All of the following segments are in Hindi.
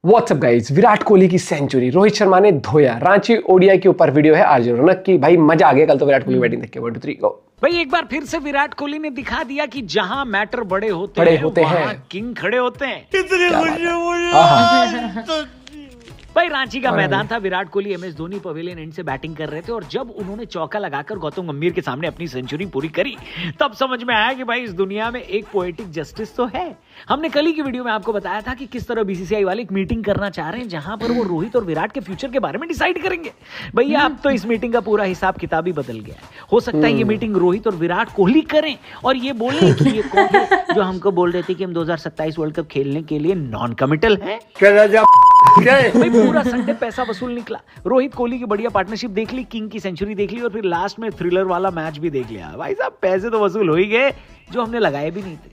व्हाट्सअप गाइस, विराट कोहली की सेंचुरी, रोहित शर्मा ने धोया। रांची ओडीआई के ऊपर वीडियो है आरजे रौनक की। भाई मजा आ गया कल तो विराट कोहली बैटिंग देख के। 1 2 3 गो। भाई एक बार फिर से विराट कोहली ने दिखा दिया कि जहां मैटर बड़े होते हैं वहां किंग खड़े होते हैं। कितनी खुशी। भाई रांची का मैदान था, Virat Kohli MS Dhoni pavilion and से बैटिंग कर रहे थे और जब उन्होंने चौका लगाकर गौतम गंभीर के सामने अपनी सेंचुरी पूरी करी तब समझ में आया कि भाई इस दुनिया में एक पोएटिक जस्टिस तो है। हमने कल ही की वीडियो में आपको बताया था कि किस तरह बीसीसीआई वाले एक मीटिंग करना चाह रहे हैं जहां पर वो रोहित और विराट के फ्यूचर के बारे में डिसाइड करेंगे। भैया अब तो इस मीटिंग का पूरा हिसाब किताब ही बदल गया है। हो सकता है ये मीटिंग रोहित और विराट कोहली करें और ये बोले कि ये कौन है जो हमको बोल रहे थे कि हम 2027 वर्ल्ड कप खेलने के लिए नॉन कमिटल हैं। भाई पूरा संडे पैसा वसूल निकला। रोहित कोहली की बढ़िया पार्टनरशिप देख ली, किंग की सेंचुरी देख ली और फिर लास्ट में थ्रिलर वाला मैच भी देख लिया। भाई साहब पैसे तो वसूल हो ही गए जो हमने लगाए भी नहीं थे।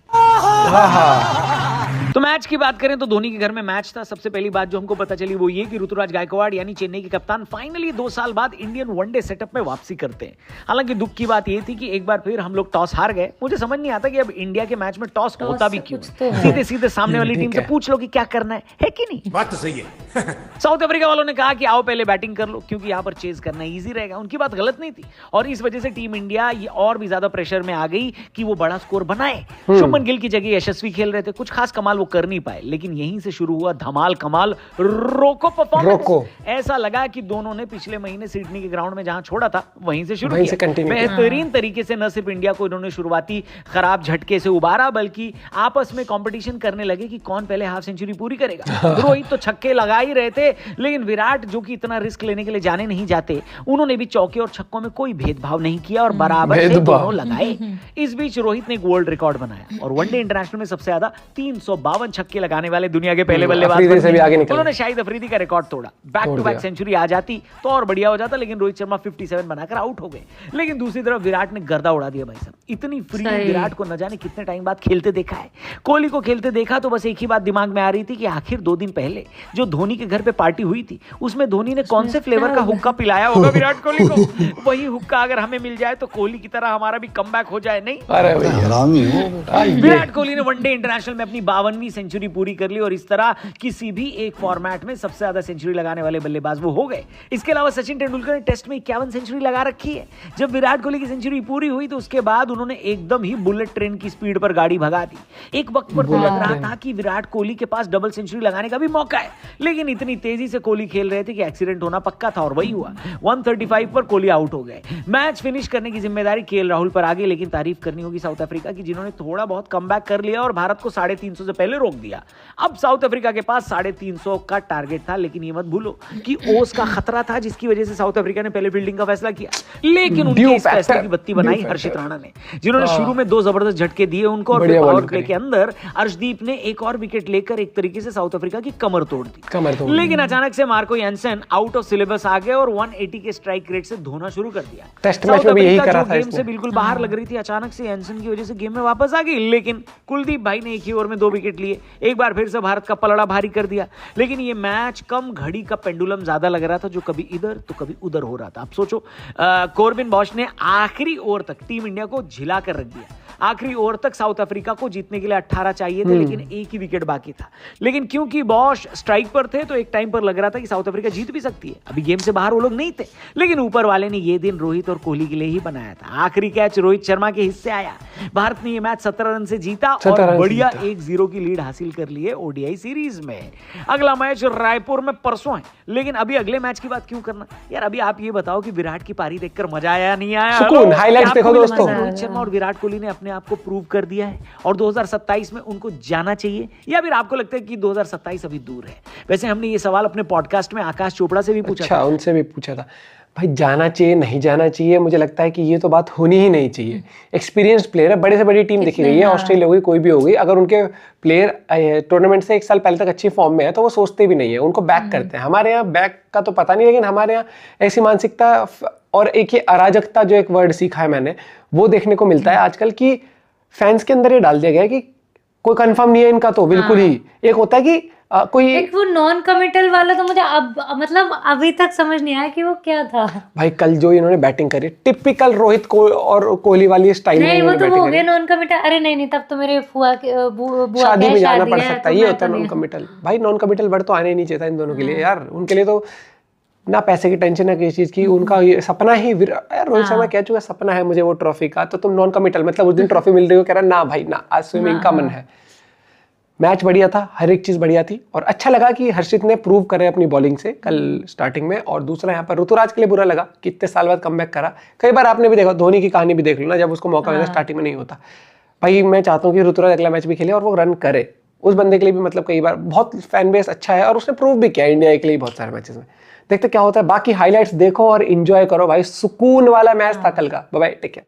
तो मैच की बात करें तो धोनी के घर में मैच था। सबसे पहली बात जो हमको पता चली वो ये कि ऋतुराज गायकवाड़ यानी चेन्नई के कप्तान फाइनली 2 साल बाद इंडियन वनडे सेटअप में वापसी करते हैं। हालांकि दुख की बात ये थी कि एक बार फिर हम लोग टॉस हार गए। मुझे समझ नहीं आता कि अब इंडिया के मैच में टॉस होता भी क्यों। सीधे सीधे सामने वाली टीम से पूछ लो कि क्या करना है कि नहीं। बात तो सही है। साउथ अफ्रीका वालों ने कहा कि आओ पहले बैटिंग कर लो क्योंकि यहाँ पर चेज करना इजी रहेगा। उनकी बात गलत नहीं थी और इस वजह से टीम इंडिया ये और भी ज्यादा प्रेशर में आ गई कि वो बड़ा स्कोर बनाए। शुभमन गिल की जगह यशस्वी खेल रहे थे, कुछ खास कमाल वो कर नहीं पाए, लेकिन यहीं से शुरू हुआ धमाल कमाल रोको परफॉर्मेंस। ऐसा लगा कि दोनों ने पिछले महीने सिडनी के ग्राउंड में जहां छोड़ा था वहीं से शुरू किया। बेहतरीन तरीके से न सिर्फ इंडिया को इन्होंने शुरुआती खराब झटके से उबारा बल्कि आपस में कंपटीशन करने लगे कि कौन पहले हाफ सेंचुरी पूरी करेगा। रोहित तो छक्के लगा ही रहे थे, लेकिन विराट जो कि इतना रिस्क लेने के लिए जाने नहीं जाते, उन्होंने भी चौके और छक्कों में कोई भेदभाव नहीं किया और बराबर से दोनों लगाए। इस बीच रोहित ने एक वर्ल्ड रिकॉर्ड बनाया और वनडे इंटरनेशनल में सबसे ज्यादा 352 छक्के लगाने वाले दुनिया के पहले बल्लेबाज उन्होंने शाहिद अफरीदी का रिकॉर्ड तोड़ा। बैक टू बैक सेंचुरी आ जाती तो और बढ़िया हो जाता, लेकिन रोहित शर्मा 57 बनाकर आउट हो गए। लेकिन दूसरी तरफ विराट ने गर्दा उड़ा दिया। भाई साहब इतनी फ्री विराट को न जाने कितने टाइम बाद खेलते देखा है। कोहली को खेलते देखा तो बस एक ही बात दिमाग में आ रही थी कि आखिर 2 दिन पहले जो धोनी के घर पे पार्टी हुई थी उसमें धोनी ने कौन से फ्लेवर का हुक्का पिलाया होगा विराट कोहली को। वही हुक्का अगर हमें मिल जाए तो कोहली की तरह हमारा भी कमबैक हो जाए। नहीं, विराट कोहली ने वनडे इंटरनेशनल में अपनी 52वीं सेंचुरी पूरी कर ली और इस तरह किसी भी एक फॉर्मेट में सबसे ज्यादा सेंचुरी लगाने वाले बल्लेबाज वो हो गए। इसके अलावा सचिन तेंदुलकर ने टेस्ट में 51 सेंचुरी लगा रखी है। जब विराट कोहली की सेंचुरी पूरी हुई तो उसके बाद उन्होंने एकदम ही बुलेट ट्रेन की स्पीड पर गाड़ी भगा दी। एक वक्त पर तो लग रहा था कि विराट कोहली के पास डबल सेंचुरी लगाने का भी मौका है, लेकिन इतनी तेजी से कोहली खेल रहे थे कि एक्सीडेंट होना पक्का था और वही हुआ। 135 पर कोहली आउट हो गए। मैच फिनिश करने की जिम्मेदारी केएल राहुल पर आ गई, लेकिन तारीफ करनी होगी साउथ अफ्रीका की जिन्होंने थोड़ा बहुत कमबैक कर लिया और भारत को 350 से पहले रोक दिया। अब साउथ अफ्रीका के पास 350 का टारगेट था, लेकिन ये मत भूलो कि ओस का खतरा था जिसकी वजह से साउथ अफ्रीका ने पहले फील्डिंग का फैसला किया। लेकिन उनके इस फैसले की बत्ती बनाई हर्षित राणा ने, जिन्होंने शुरू में 2 जबरदस्त झटके दिए उनको और फिर पावर प्ले के अंदर अर्शदीप ने एक और विकेट लेकर एक तरीके से साउथ अफ्रीका की कमर तोड़ दी। लेकिन अचानक से Marco Jansen out of syllabus आ गए और 180 के स्ट्राइक रेट से धोना शुरू कर दिया। टेस्ट मैच में भी यही करा था। गेम से बिल्कुल बाहर लग रही थी, अचानक से यानसन की वजह से गेम में वापस आ गई। लेकिन कुलदीप भाई ने एक ही ओवर में 2 विकेट लिए, एक बार फिर से भारत का पलड़ा भारी कर दिया। लेकिन ये मैच कम घड़ी का पेंडुलम ज्यादा लग रहा था जो कभी इधर तो कभी उधर हो रहा था। अब सोचो कॉर्बिन बॉश ने आखिरी ओवर तक टीम इंडिया को झिला कर रख दिया। आखिरी ओवर तक साउथ अफ्रीका को जीतने के लिए 18 चाहिए थे, लेकिन एक ही विकेट बाकी था। लेकिन क्योंकि बॉश स्ट्राइक पर थे तो एक टाइम पर लग रहा था कि साउथ अफ्रीका जीत भी सकती है। अभी गेम से बाहर वो लोग नहीं थे, लेकिन ऊपर वाले ने ये दिन रोहित और कोहली के लिए ही बनाया था। आखिरी कैच रोहित शर्मा के हिस्से आया। भारत ने ये मैच 17 रन से जीता और बढ़िया 1-0 की लीड हासिल कर ली है ओडीआई सीरीज में। अगला मैच रायपुर में परसों है, लेकिन अभी अगले मैच की बात क्यों करना यार। अभी आप ये बताओ कि विराट की पारी देखकर मजा आया नहीं आया? हाइलाइट्स देखो दोस्तों। रोहित शर्मा और विराट कोहली ने अपने आप को प्रूव कर दिया है और 2027 में उनको जाना चाहिए, या फिर आपको लगता है कि 2027 अभी दूर है? वैसे हमने ये सवाल अपने पॉडकास्ट में आकाश चोपड़ा से भी पूछा था। उनसे भी पूछा था भाई जाना चाहिए नहीं जाना चाहिए। मुझे लगता है कि ये तो बात होनी ही नहीं चाहिए। एक्सपीरियंस्ड प्लेयर है, बड़े से बड़ी टीम दिखी गई है, ऑस्ट्रेलिया हो गई कोई भी हो गई। अगर उनके प्लेयर टूर्नामेंट से 1 साल पहले तक अच्छी फॉर्म में है तो वो सोचते भी नहीं है, उनको बैक करते हैं। हमारे यहाँ बैक का तो पता नहीं, लेकिन हमारे यहाँ ऐसी मानसिकता और एक ही अराजकता जो एक वर्ड सीखा है मैंने वो देखने को मिलता है आजकल की फैंस के अंदर। ये डाल दिया गया है कि कोई कंफर्म नहीं है इनका तो बिल्कुल ही। एक होता है कि कोई एक वो नॉन कमिटल वाला तो मुझे अब मतलब अभी तक समझ नहीं आया कि वो क्या था। भाई कल जो इन्होंने बैटिंग करी टिपिकल रोहित को और कोहली वाली स्टाइल में नहीं वो इन्होंने तो बैटिंग हो करी। गया नॉन कमिटल। अरे नहीं तब तो मेरे बुआ शादी के में जाना शादी पड़ है, सकता तो है, ये मैं होता है तो नॉन नहीं। कमिटल। भाई नॉन कमिटल वर्ड तो आने ही नहीं चाहिए था इन दोनों के लिए यार। उनके लिए तो ना पैसे की टेंशन है किसी चीज की, उनका ये सपना ही यार रोहित शर्मा कह चुका सपना है मुझे वो ट्रॉफी का, तो तुम नॉन कमिटल मतलब उस दिन ट्रॉफी मिल रही हो कह रहा ना भाई ना, आज स्विमिंग का मन है। मैच बढ़िया था, हर एक चीज बढ़िया थी और अच्छा लगा कि हर्षित ने प्रूव करे अपनी बॉलिंग से कल स्टार्टिंग में। और दूसरा यहाँ पर ऋतुराज के लिए बुरा लगा कि इतने साल बाद कमबैक करा। कई बार आपने भी देखा, धोनी की कहानी भी देख लो ना, जब उसको मौका मिला स्टार्टिंग में नहीं होता। भाई मैं चाहता हूँ कि ऋतुराज अगला मैच भी खेले और वो रन करे। उस बंदे के लिए भी मतलब कई बार बहुत फैन बेस अच्छा है और उसने प्रूव भी किया इंडिया के लिए बहुत सारे मैचेस में। देखते क्या होता है, बाकी हाईलाइट्स देखो और एंजॉय करो भाई, सुकून वाला मैच था कल का। Bye bye, take care.